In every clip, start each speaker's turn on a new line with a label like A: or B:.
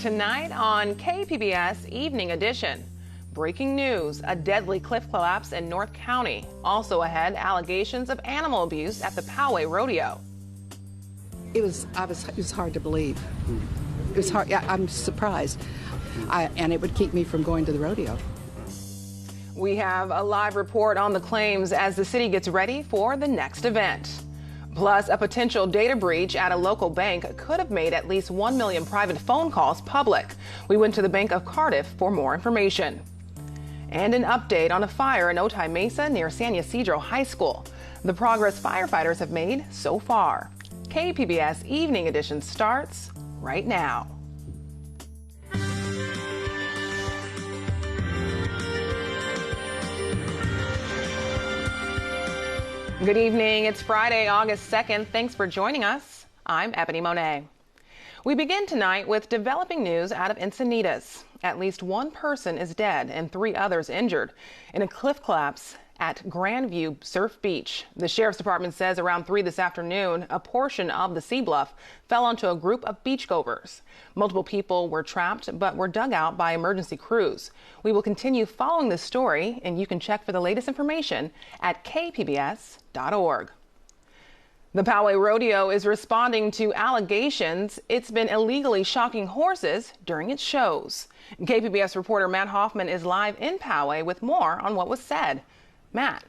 A: Tonight on KPBS Evening Edition. Breaking news, a deadly cliff collapse in North County. Also ahead, allegations of animal abuse at the Poway Rodeo.
B: It was hard to believe. It was hard. Yeah, I'm surprised. And it would keep me from going to the rodeo.
A: We have a live report on the claims as the city gets ready for the next event. Plus, a potential data breach at a local bank could have made at least 1 million private phone calls public. We went to the Bank of Cardiff for more information. And an update on a fire in Otay Mesa near San Ysidro High School. The progress firefighters have made so far. KPBS Evening Edition starts right now. Good evening. It's Friday, August 2nd. Thanks for joining us. I'm Ebony Monet. We begin tonight with developing news out of Encinitas. At least one person is dead and 3 others injured in a cliff collapse at Grandview Surf Beach. The Sheriff's Department says around 3 this afternoon, a portion of the sea bluff fell onto a group of beachgoers. Multiple people were trapped but were dug out by emergency crews. We will continue following this story, and you can check for the latest information at kpbs.org. The Poway Rodeo is responding to allegations it's been illegally shocking horses during its shows. KPBS reporter Matt Hoffman is live in Poway with more on what was said. Matt.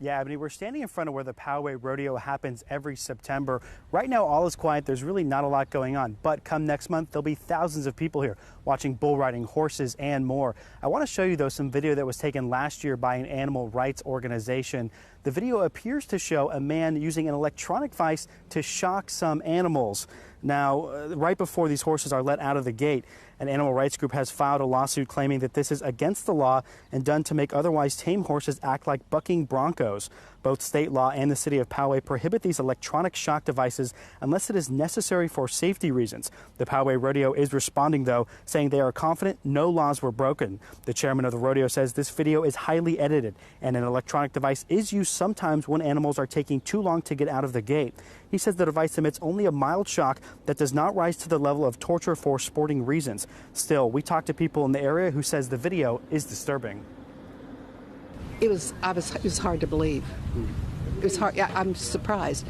C: Yeah, Ebony, we're standing in front of where the Poway Rodeo happens every September. Right now, all is quiet. There's really not a lot going on. But come next month, there'll be thousands of people here watching bull riding, horses, and more. I want to show you, though, some video that was taken last year by an animal rights organization. The video appears to show a man using an electronic device to shock some animals. Now, right before these horses are let out of the gate, an animal rights group has filed a lawsuit claiming that this is against the law and done to make otherwise tame horses act like bucking broncos. Both state law and the city of Poway prohibit these electronic shock devices unless it is necessary for safety reasons. The Poway Rodeo is responding, though, saying they are confident no laws were broken. The chairman of the rodeo says this video is highly edited and an electronic device is used sometimes when animals are taking too long to get out of the gate. He says the device emits only a mild shock that does not rise to the level of torture for sporting reasons. Still, we talked to people in the area who says the video is disturbing.
B: It was hard to believe. It was hard. Yeah, I'm surprised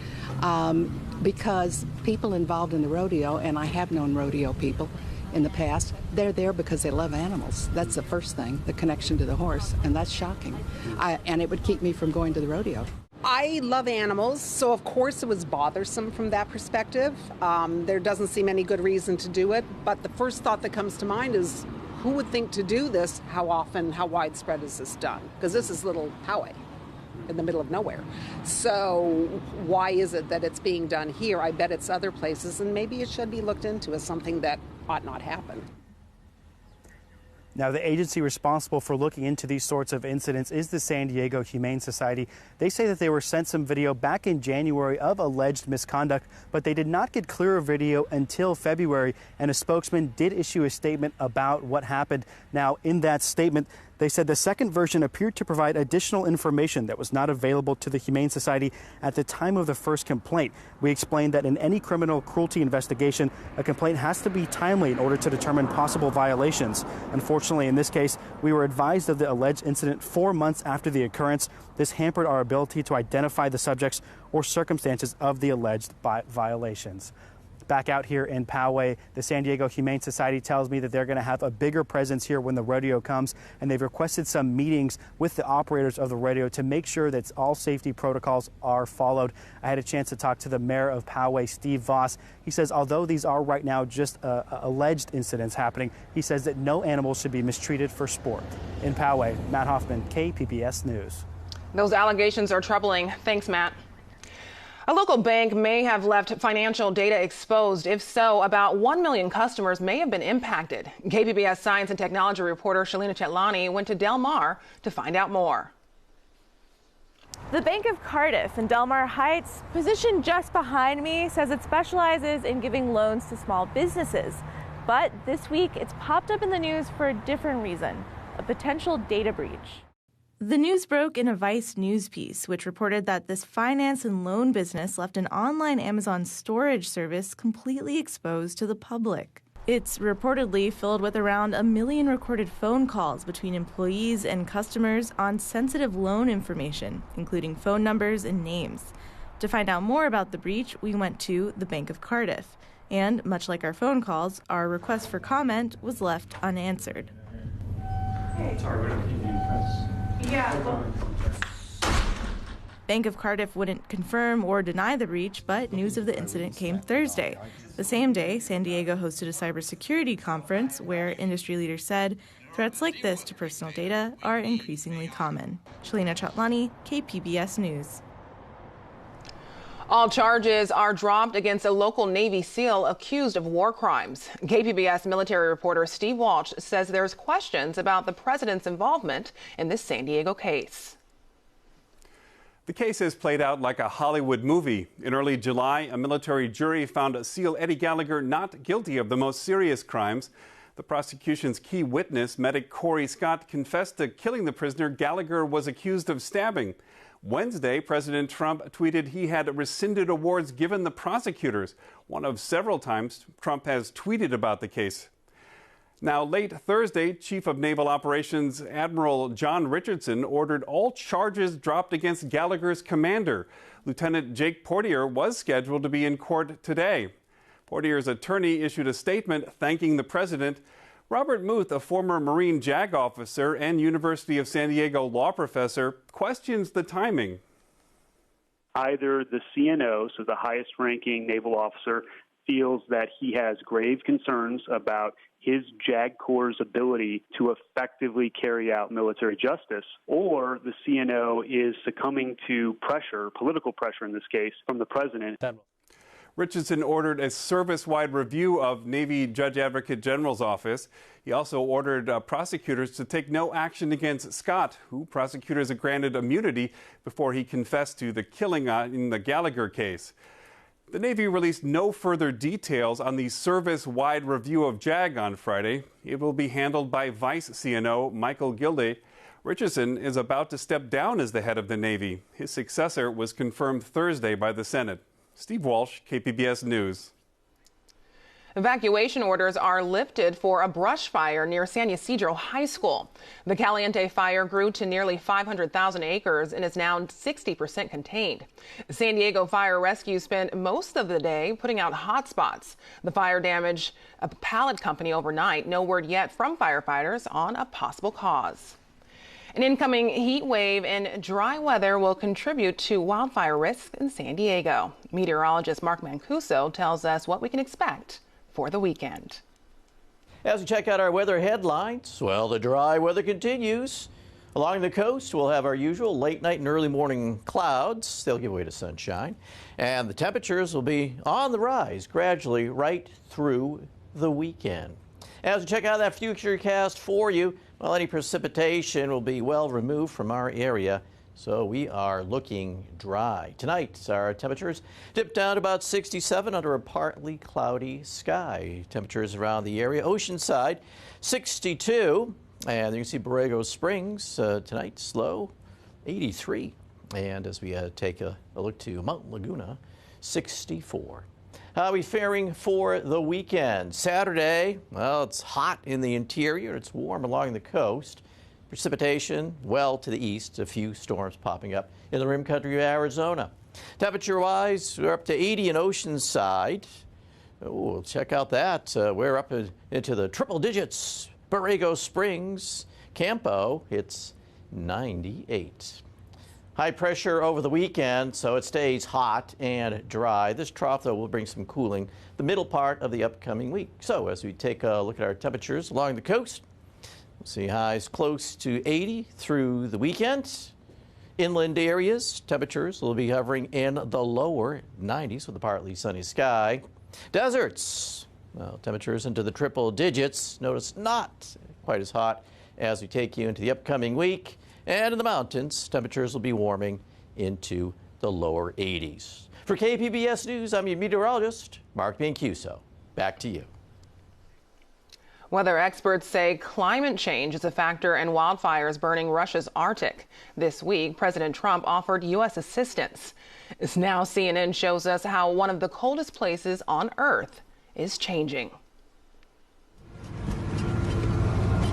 B: because people involved in the rodeo, and I have known rodeo people in the past, they're there because they love animals. That's the first thing, the connection to the horse, and that's shocking. And it would keep me from going to the rodeo.
D: I love animals, so of course it was bothersome from that perspective. There doesn't seem any good reason to do it, but the first thought that comes to mind is, who would think to do this? How often, how widespread is this done? Because this is little Poway in the middle of nowhere. So why is it that it's being done here? I bet it's other places, and maybe it should be looked into as something that ought not happen.
C: Now, the agency responsible for looking into these sorts of incidents is the San Diego Humane Society. They say that they were sent some video back in January of alleged misconduct, but they did not get clearer video until February, and a spokesman did issue a statement about what happened. Now, in that statement, they said the second version appeared to provide additional information that was not available to the Humane Society at the time of the first complaint. We explained that in any criminal cruelty investigation, a complaint has to be timely in order to determine possible violations. Unfortunately, in this case, we were advised of the alleged incident 4 months after the occurrence. This hampered our ability to identify the subjects or circumstances of the alleged violations. Back out here in Poway, the San Diego Humane Society tells me that they're going to have a bigger presence here when the rodeo comes, and they've requested some meetings with the operators of the rodeo to make sure that all safety protocols are followed. I had a chance to talk to the mayor of Poway, Steve Voss. He says although these are right now just alleged incidents happening, he says that no animals should be mistreated for sport. In Poway, Matt Hoffman, KPBS News.
A: Those allegations are troubling. Thanks, Matt. A local bank may have left financial data exposed. If so, about 1 million customers may have been impacted. KPBS science and technology reporter Shalina Chetlani went to Del Mar to find out more.
E: The Bank of Cardiff in Del Mar Heights, positioned just behind me, says it specializes in giving loans to small businesses. But this week, it's popped up in the news for a different reason, a potential data breach. The news broke in a Vice news piece, which reported that this finance and loan business left an online Amazon storage service completely exposed to the public. It's reportedly filled with around 1 million recorded phone calls between employees and customers on sensitive loan information, including phone numbers and names. To find out more about the breach, we went to the Bank of Cardiff. And, much like our phone calls, our request for comment was left unanswered. Bank of Cardiff wouldn't confirm or deny the breach, but news of the incident came Thursday. The same day, San Diego hosted a cybersecurity conference where industry leaders said threats like this to personal data are increasingly common. Shalina Chatlani, KPBS News.
A: All charges are dropped against a local Navy SEAL accused of war crimes. KPBS military reporter Steve Walsh says there's questions about the president's involvement in this San Diego case.
F: The case has played out like a Hollywood movie. In early July, a military jury found SEAL Eddie Gallagher not guilty of the most serious crimes. The prosecution's key witness, medic Corey Scott, confessed to killing the prisoner Gallagher was accused of stabbing. Wednesday, President Trump tweeted he had rescinded awards given the prosecutors, one of several times Trump has tweeted about the case. Now, late Thursday, Chief of Naval Operations Admiral John Richardson ordered all charges dropped against Gallagher's commander. Lieutenant Jake Portier was scheduled to be in court today. Portier's attorney issued a statement thanking the president. Robert Muth, a former Marine JAG officer and University of San Diego law professor, questions the timing.
G: Either the CNO, so the highest-ranking naval officer, feels that he has grave concerns about his JAG Corps' ability to effectively carry out military justice, or the CNO is succumbing to pressure, political pressure in this case, from the president.
F: Richardson ordered a service-wide review of Navy Judge Advocate General's office. He also ordered prosecutors to take no action against Scott, who prosecutors had granted immunity before he confessed to the killing in the Gallagher case. The Navy released no further details on the service-wide review of JAG on Friday. It will be handled by Vice CNO Michael Gilday. Richardson is about to step down as the head of the Navy. His successor was confirmed Thursday by the Senate. Steve Walsh, KPBS News.
A: Evacuation orders are lifted for a brush fire near San Ysidro High School. The Caliente Fire grew to nearly 500,000 acres and is now 60% contained. San Diego Fire Rescue spent most of the day putting out hot spots. The fire damaged a pallet company overnight. No word yet from firefighters on a possible cause. An incoming heat wave and dry weather will contribute to wildfire risk in San Diego. Meteorologist Mark Mancuso tells us what we can expect for the weekend.
H: As we check out our weather headlines, well, the dry weather continues. Along the coast, we'll have our usual late night and early morning clouds. They'll give way to sunshine. And the temperatures will be on the rise gradually right through the weekend. As we check out that futurecast for you, well, any precipitation will be well removed from our area, so we are looking dry. Tonight, our temperatures dip down to about 67 under a partly cloudy sky. Temperatures around the area, Oceanside, 62. And you can see Borrego Springs tonight's low, 83. And as we take a look to Mount Laguna, 64. How are we faring for the weekend? Saturday, well, it's hot in the interior. It's warm along the coast. Precipitation well to the east. A few storms popping up in the rim country of Arizona. Temperature-wise, we're up to 80 in Oceanside. Oh, check out that. We're up into the triple digits. Borrego Springs, Campo, it's 98. High pressure over the weekend, so it stays hot and dry. This trough, though, will bring some cooling the middle part of the upcoming week. So as we take a look at our temperatures along the coast, we'll see highs close to 80 through the weekend. Inland areas, temperatures will be hovering in the lower 90s with a partly sunny sky. Deserts, well, temperatures into the triple digits. Notice not quite as hot as we take you into the upcoming week. And in the mountains, temperatures will be warming into the lower 80s. For KPBS News, I'm your meteorologist, Mark Mancuso. Back to you.
A: Weather experts say climate change is a factor in wildfires burning Russia's Arctic. This week, President Trump offered U.S. assistance. Now CNN shows us how one of the coldest places on Earth is changing.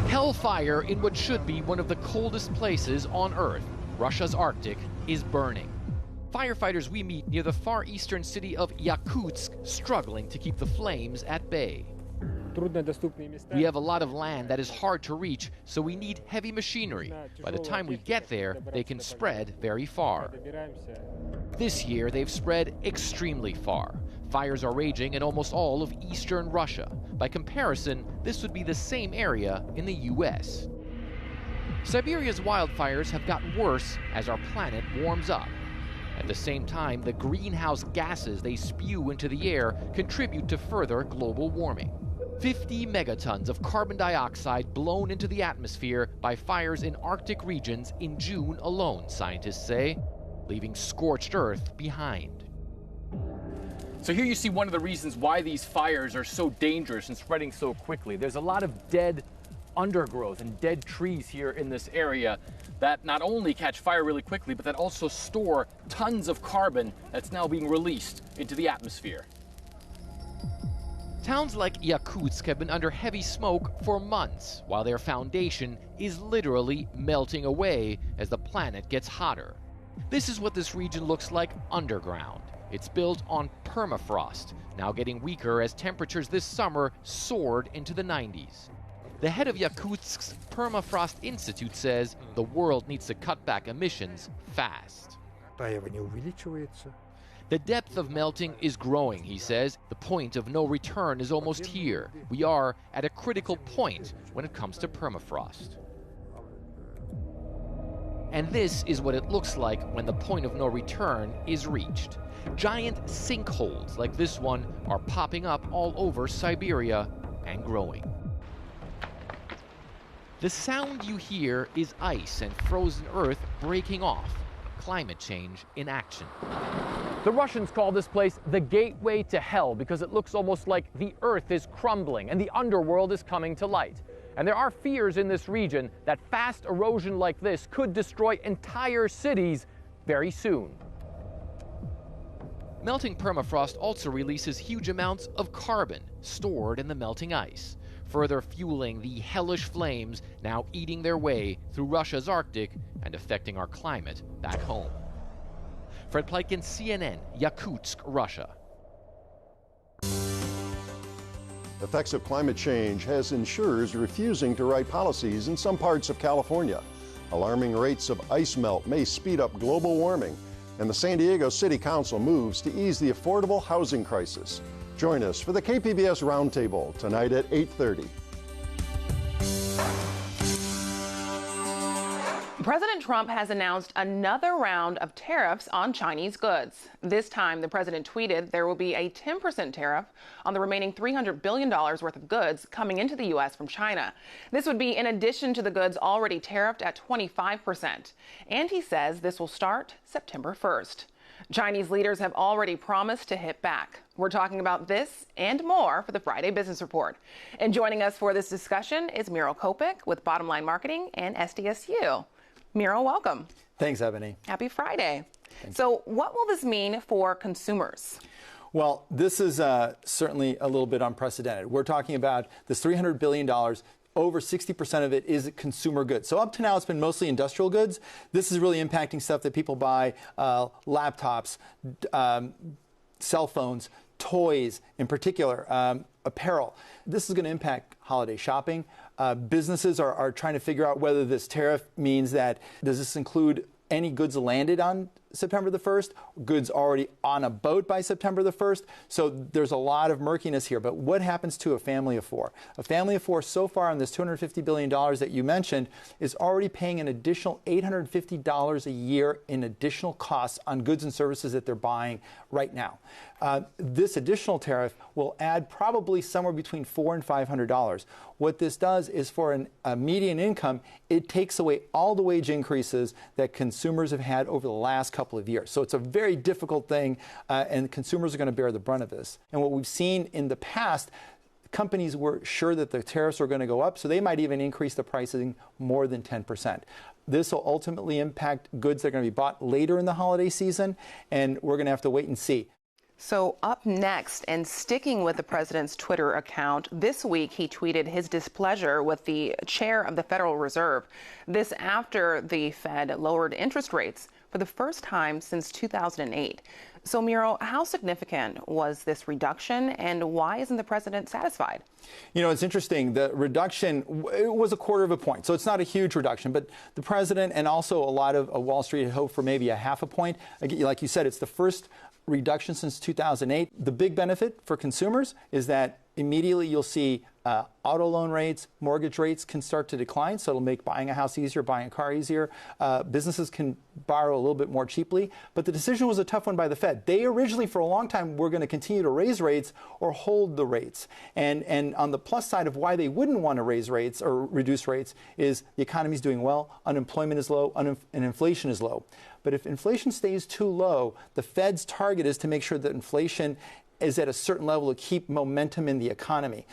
I: Hellfire in what should be one of the coldest places on Earth. Russia's Arctic is burning. Firefighters we meet near the far eastern city of Yakutsk struggling to keep the flames at bay. We have a lot of land that is hard to reach, so we need heavy machinery. By the time we get there, they can spread very far. This year, they've spread extremely far. Fires are raging in almost all of eastern Russia. By comparison, this would be the same area in the U.S. Siberia's wildfires have gotten worse as our planet warms up. At the same time, the greenhouse gases they spew into the air contribute to further global warming. 50 megatons of carbon dioxide blown into the atmosphere by fires in Arctic regions in June alone, scientists say, leaving scorched earth behind.
J: So here you see one of the reasons why these fires are so dangerous and spreading so quickly. There's a lot of dead undergrowth and dead trees here in this area that not only catch fire really quickly, but that also store tons of carbon that's now being released into the atmosphere.
I: Towns like Yakutsk have been under heavy smoke for months, while their foundation is literally melting away as the planet gets hotter. This is what this region looks like underground. It's built on permafrost, now getting weaker as temperatures this summer soared into the 90s. The head of Yakutsk's Permafrost Institute says the world needs to cut back emissions fast. The depth of melting is growing, he says. The point of no return is almost here. We are at a critical point when it comes to permafrost. And this is what it looks like when the point of no return is reached. Giant sinkholes like this one are popping up all over Siberia and growing. The sound you hear is ice and frozen earth breaking off. Climate change in action.
J: The Russians call this place the gateway to hell because it looks almost like the earth is crumbling and the underworld is coming to light. And there are fears in this region that fast erosion like this could destroy entire cities very soon.
I: Melting permafrost also releases huge amounts of carbon stored in the melting ice, further fueling the hellish flames now eating their way through Russia's Arctic and affecting our climate back home. Fred Pleitgen, CNN, Yakutsk, Russia.
K: Effects of climate change has insurers refusing to write policies in some parts of California. Alarming rates of ice melt may speed up global warming, and the San Diego City Council moves to ease the affordable housing crisis. Join us for the KPBS Roundtable tonight at 8:30.
A: President Trump has announced another round of tariffs on Chinese goods. This time, the president tweeted there will be a 10% tariff on the remaining $300 billion worth of goods coming into the U.S. from China. This would be in addition to the goods already tariffed at 25%. And he says this will start September 1st. Chinese leaders have already promised to hit back. We're talking about this and more for the Friday Business Report. And joining us for this discussion is Miro Kopik with Bottom Line Marketing and SDSU. Miro, welcome.
L: Thanks, Ebony.
A: Happy Friday. So what will this mean for consumers?
L: Well, this is certainly a little bit unprecedented. We're talking about this $300 billion. Over 60% of it is consumer goods. So up to now, it's been mostly industrial goods. This is really impacting stuff that people buy, laptops, cell phones, toys in particular, apparel. This is going to impact holiday shopping. Businesses are trying to figure out whether this tariff means that, does this include any goods landed on September the 1st, goods already on a boat by September the 1st. So there's a lot of murkiness here. But what happens to a family of four? A family of four so far on this $250 billion that you mentioned is already paying an additional $850 a year in additional costs on goods and services that they're buying right now. This additional tariff will add probably somewhere between $400 and $500. What this does is for a median income, it takes away all the wage increases that consumers have had over the last couple of years. So it's a very difficult thing, and consumers are going to bear the brunt of this. And what we've seen in the past, companies were sure that the tariffs were going to go up, so they might even increase the pricing more than 10%. This will ultimately impact goods that are going to be bought later in the holiday season, and we're going to have to wait and see.
A: So up next, and sticking with the president's Twitter account, this week he tweeted his displeasure with the chair of the Federal Reserve. This after the Fed lowered interest rates for the first time since 2008. So, Muriel, how significant was this reduction, and why isn't the president satisfied?
L: You know, it's interesting. The reduction, it was 1/4 point, so it's not a huge reduction. But the president and also a lot of Wall Street had hoped for maybe a 1/2 point. Like you said, it's the first reduction since 2008. The big benefit for consumers is that immediately you'll see auto loan rates, mortgage rates can start to decline, so it'll make buying a house easier, buying a car easier. Businesses can borrow a little bit more cheaply. But the decision was a tough one by the Fed. They originally, for a long time, were going to continue to raise rates or hold the rates. And on the plus side of why they wouldn't want to raise rates or reduce rates is the economy is doing well, unemployment is low, and inflation is low. But if inflation stays too low, the Fed's target is to make sure that inflation is at a certain level to keep momentum in the economy.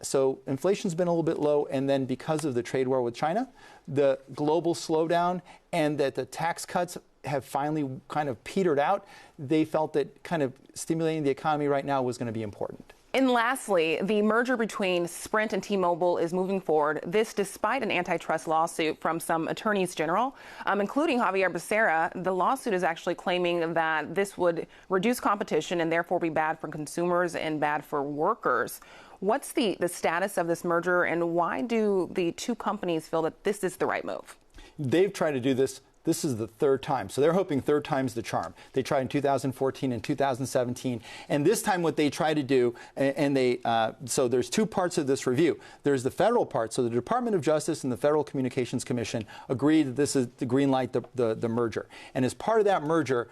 L: So inflation's been a little bit low, and then because of the trade war with China, the global slowdown, and that the tax cuts have finally kind of petered out, they felt that kind of stimulating the economy right now was going to be important.
A: And lastly, the merger between Sprint and T-Mobile is moving forward, this despite an antitrust lawsuit from some attorneys general, including Javier Becerra. The lawsuit is actually claiming that this would reduce competition and therefore be bad for consumers and bad for workers. What's the status of this merger, and why do the two companies feel that this is the right move?
L: They've tried to do this. This is the 3rd time. So they're hoping 3rd time's the charm. They tried in 2014 and 2017. And this time what they try to do, so there's 2 parts of this review. There's the federal part. So the Department of Justice and the Federal Communications Commission agreed that this is the green light, the merger. And as part of that merger,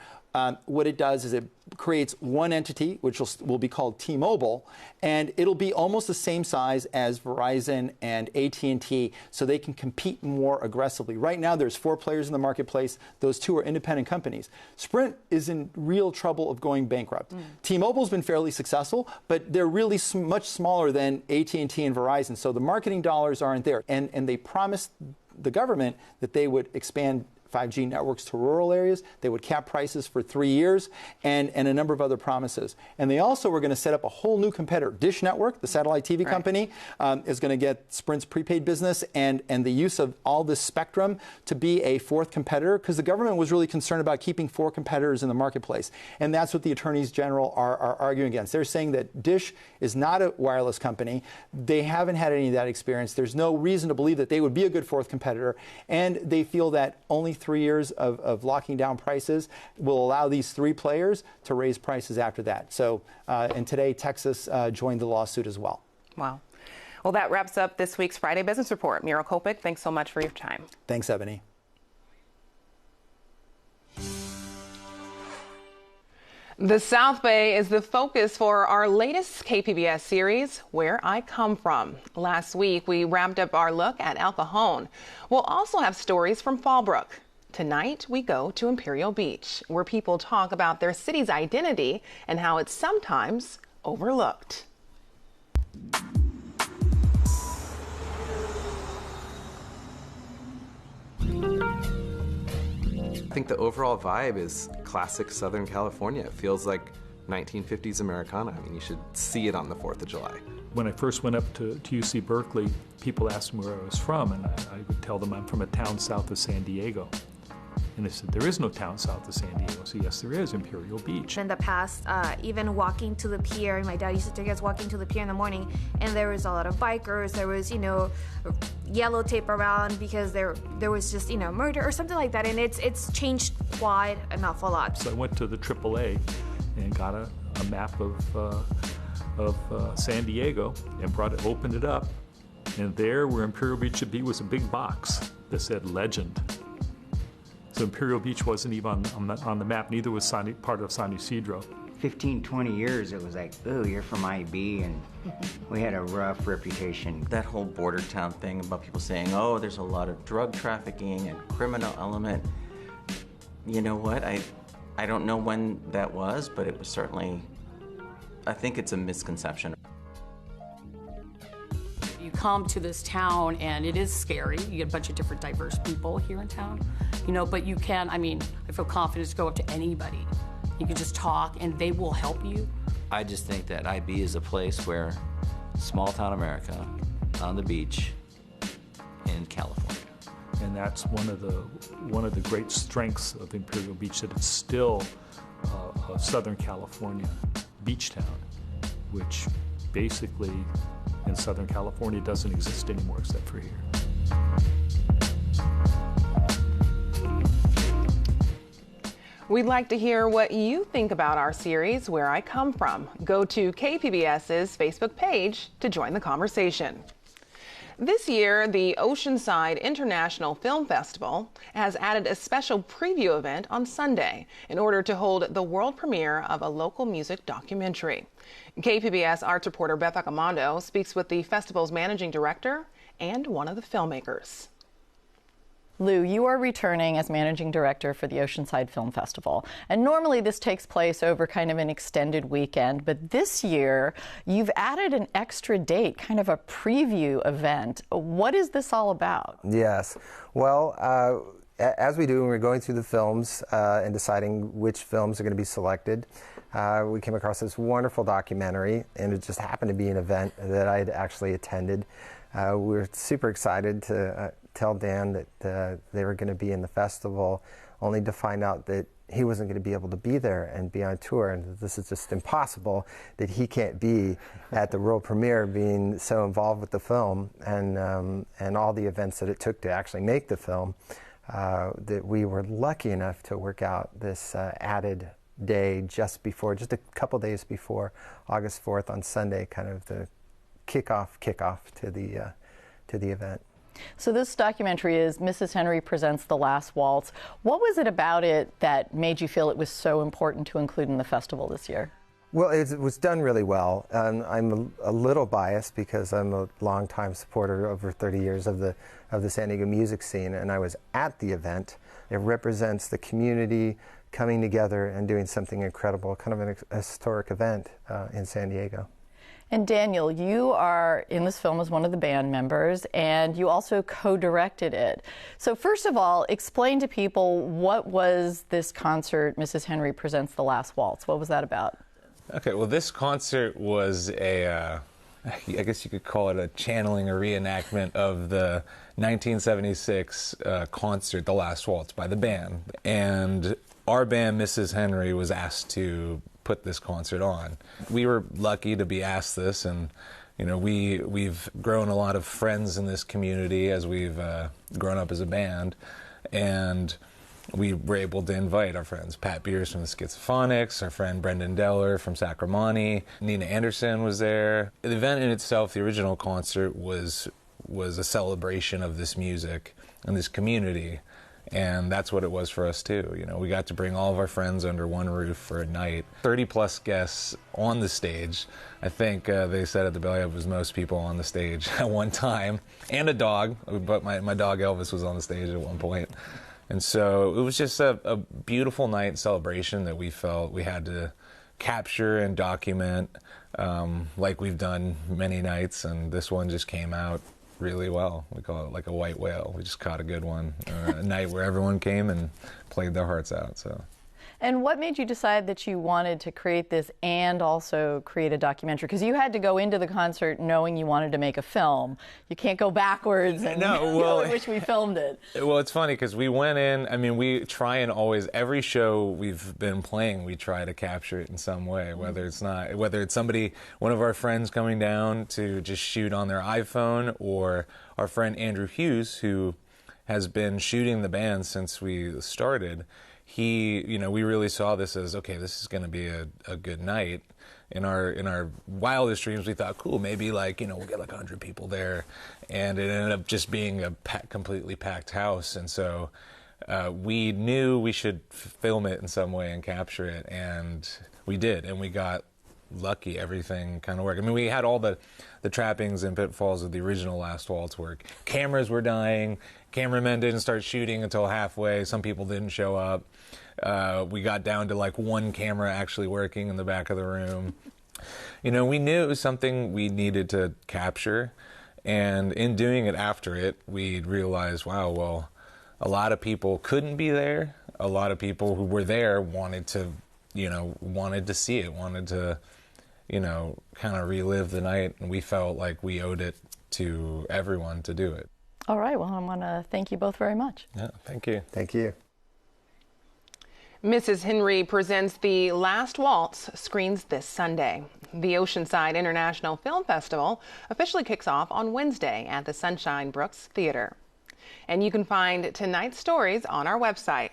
L: what it does is it creates one entity, which will be called T-Mobile, and it'll be almost the same size as Verizon and AT&T, so they can compete more aggressively. Right now, there's 4 players in the marketplace. Those 2 are independent companies. Sprint is in real trouble of going bankrupt. T-Mobile's been fairly successful, but they're really much smaller than AT&T and Verizon, so the marketing dollars aren't there. And they promised the government that they would expand 5G networks to rural areas. They would cap prices for 3 years, and a number of other promises. And they also were going to set up a whole new competitor. Dish Network, the satellite TV company, is going to get Sprint's prepaid business and the use of all this spectrum to be a 4th competitor, because the government was really concerned about keeping 4 competitors in the marketplace. And that's what the attorneys general are arguing against. They're saying that Dish is not a wireless company. They haven't had any of that experience. There's no reason to believe that they would be a good 4th competitor. And they feel that only 3 years of locking down prices will allow these 3 players to raise prices after that. So, and today, Texas joined the lawsuit as well.
A: Wow. Well, that wraps up this week's Friday Business Report. Muriel Kopik, thanks so much for your time.
L: Thanks, Ebony.
A: The South Bay is the focus for our latest KPBS series, Where I Come From. Last week, we wrapped up our look at El Cajon. We'll also have stories from Fallbrook. Tonight, we go to Imperial Beach, where people talk about their city's identity and how it's sometimes overlooked.
M: I think the overall vibe is classic Southern California. It feels like 1950s Americana. I mean, you should see it on the 4th of July.
N: When I first went up to UC Berkeley, people asked me where I was from, and I would tell them I'm from a town south of San Diego. And they said, there is no town south of San Diego. So yes, there is, Imperial Beach.
O: In the past, even walking to the pier, my dad used to take us walking to the pier in the morning, and there was a lot of bikers. There was, yellow tape around because there was just, murder or something like that. And it's changed quite an awful lot.
N: So I went to the AAA and got a map of San Diego and opened it up. And there, where Imperial Beach should be, was a big box that said Legend. So Imperial Beach wasn't even on the map, neither was part of San Ysidro.
P: 15, 20 years, it was like, oh, you're from IB, and we had a rough reputation.
Q: That whole border town thing about people saying, oh, there's a lot of drug trafficking and criminal element. You know what? I don't know when that was, but it was certainly, I think it's a misconception.
R: You come to this town and it is scary. You get a bunch of different diverse people here in town, but you can, I feel confident to go up to anybody. You can just talk and they will help you.
S: I just think that IB is a place where small town America on the beach in California.
N: And that's one of the great strengths of Imperial Beach, that it's still a Southern California beach town, which basically in Southern California doesn't exist anymore except for here.
A: We'd like to hear what you think about our series, Where I Come From. Go to KPBS's Facebook page to join the conversation. This year, the Oceanside International Film Festival has added a special preview event on Sunday in order to hold the world premiere of a local music documentary. KPBS arts reporter Beth Accomando speaks with the festival's managing director and one of the filmmakers.
T: Lou, you are returning as managing director for the Oceanside Film Festival. And normally this takes place over kind of an extended weekend, but this year you've added an extra date, kind of a preview event. What is this all about?
U: Yes. Well, as we do when we're going through the films and deciding which films are going to be selected, we came across this wonderful documentary, and it just happened to be an event that I had actually attended. We were super excited to tell Dan that they were going to be in the festival, only to find out that he wasn't going to be able to be there and be on tour, and that this is just impossible, that he can't be at the world premiere, being so involved with the film and all the events that it took to actually make the film, that we were lucky enough to work out this added day just a couple days before August 4th on Sunday, kind of the kickoff to the event.
T: So this documentary is Mrs. Henry Presents the Last Waltz. What was it about it that made you feel it was so important to include in the festival this year?
U: Well, it was done really well. I'm a little biased because I'm a longtime supporter, over 30 years, of the San Diego music scene, and I was at the event. It represents the community coming together and doing something incredible, kind of an historic event in San Diego.
T: And Daniel, you are in this film as one of the band members, and you also co-directed it. So first of all, explain to people, what was this concert, Mrs. Henry Presents the Last Waltz? What was that about?
V: Okay, well, this concert was I guess you could call it a channeling, a reenactment of the 1976 concert, The Last Waltz, by the band. And our band, Mrs. Henry, was asked to put this concert on. We were lucky to be asked this, and we've grown a lot of friends in this community as we've grown up as a band, and we were able to invite our friends Pat Beers from the Schizophonics, our friend Brendan Deller from Sacramani, Nina Anderson was there. The event in itself, the original concert, was a celebration of this music and this community. And that's what it was for us too. We got to bring all of our friends under one roof for a night. 30+ guests on the stage. I think they said at the Belly Up was most people on the stage at one time, and a dog. But my dog Elvis was on the stage at one point. And so it was just a beautiful night celebration that we felt we had to capture and document, like we've done many nights. And this one just came out really well. We call it like a white whale. We just caught a good one. A night where everyone came and played their hearts out. So.
T: And what made you decide that you wanted to create this and also create a documentary? Because you had to go into the concert knowing you wanted to make a film. You can't go backwards and I wish we filmed it.
V: Well, it's funny because we went in, we try and always, every show we've been playing, we try to capture it in some way, whether it's somebody, one of our friends coming down to just shoot on their iPhone, or our friend Andrew Hughes, who has been shooting the band since we started. We really saw this as, okay, this is going to be a good night. In our wildest dreams, we thought, cool, maybe we'll get 100 people there, and it ended up just being a completely packed house. And so we knew we should film it in some way and capture it, and we did, and we got lucky. Everything kind of worked. We had all the trappings and pitfalls of the original Last Waltz work. Cameras were dying. Cameramen didn't start shooting until halfway. Some people didn't show up. We got down to one camera actually working in the back of the room. We knew it was something we needed to capture, And in doing it after it, we realized, wow, well, a lot of people couldn't be there. A lot of people who were there wanted to see it, wanted to, kind of relive the night. And we felt like we owed it to everyone to do it.
T: All right. Well, I want to thank you both very much.
V: Yeah, thank you.
U: Thank you.
A: Mrs. Henry Presents The Last Waltz screens this Sunday. The Oceanside International Film Festival officially kicks off on Wednesday at the Sunshine Brooks Theater. And you can find tonight's stories on our website,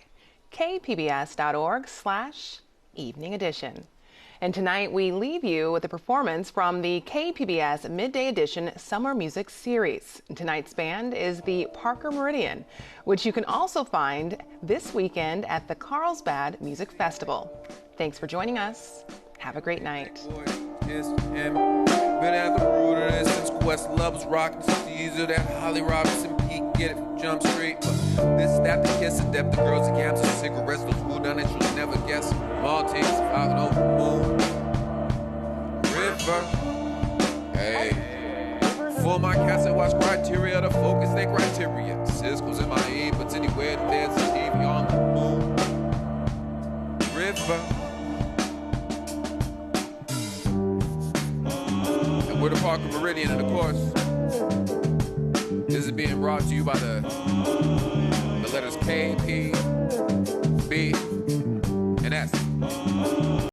A: kpbs.org/evening edition. And tonight we leave you with a performance from the KPBS Midday Edition Summer Music Series. Tonight's band is the Parker Meridian, which you can also find this weekend at the Carlsbad Music Festival. Thanks for joining us. Have a great night.
B: Been at the root of this since Questlove was rocking Caesar, that Holly Robinson peak, get it from Jump Street. This, that, the kiss, the depth, the girls, the gaps, the cigarettes, those who done it, you'll never guess. Maltese, falcon over the moon. River, hey. For my cats, I watch criteria to focus their criteria. Cisco's in my aim, but anywhere that there's a TV on the moon. River. We're the Parker Meridian, and of course, this is being brought to you by the letters K, P, B, and S.